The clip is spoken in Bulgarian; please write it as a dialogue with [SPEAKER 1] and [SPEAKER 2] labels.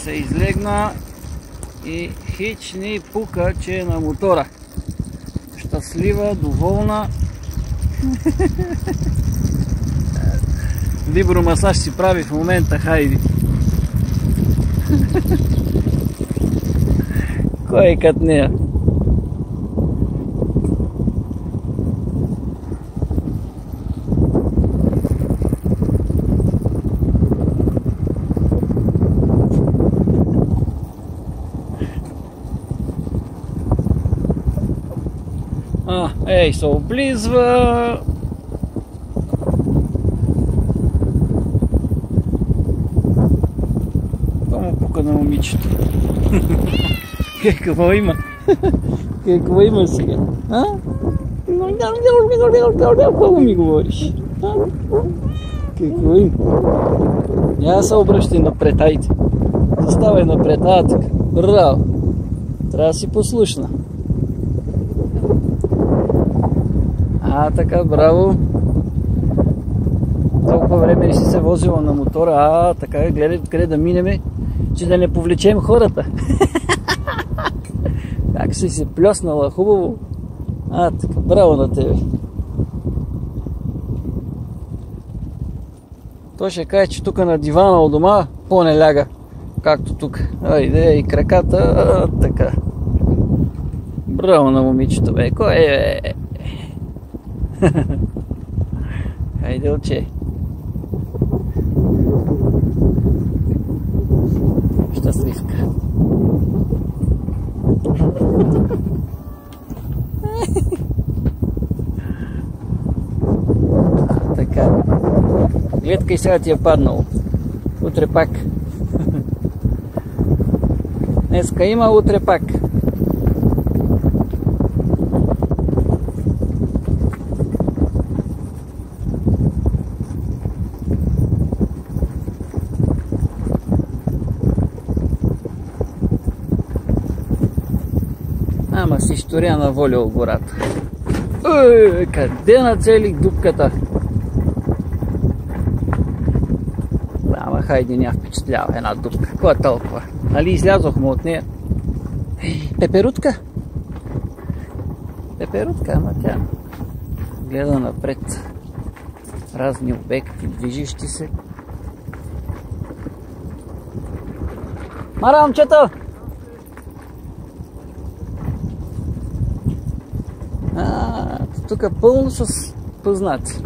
[SPEAKER 1] се излегна и хич ни пука, че е на мотора. Щастлива, доволна. Вибромасаж си прави в момента, хайди. Кой е кът нея? Ей, се облизва. Това му пука на момичето. Какво има? Какво има сега? Какво ми говориш? Какво има? Няма се обръщай напред, айде. Заставай напред, така. Браво. Трябва да си послушна. Така, браво. Толкова време не си се возила на мотора. Така, гледай къде да минеме, че да не повлечем хората. Как си се плеснала хубаво. Така, браво на тебе. Той ще каже, че тук на дивана у дома по-не ляга. Както тук. Айде, и краката. Така. Браво на момичето, бе. Кой е, бе? Хайде, оче. Щастливка. Така. Гледка и сега ти е паднало. Утре пак. Днеска има, утре пак. Ама си шторя на воля от гората. Къде нацелих дупката? Ама хайде, ня впечатлява една дупка. Какво е толкова? Нали излязохме от нея? Пеперутка? Пеперутка, ама тя гледа напред. Разни обекти, движещи се. Мара, момчета! Тук пълно с познати.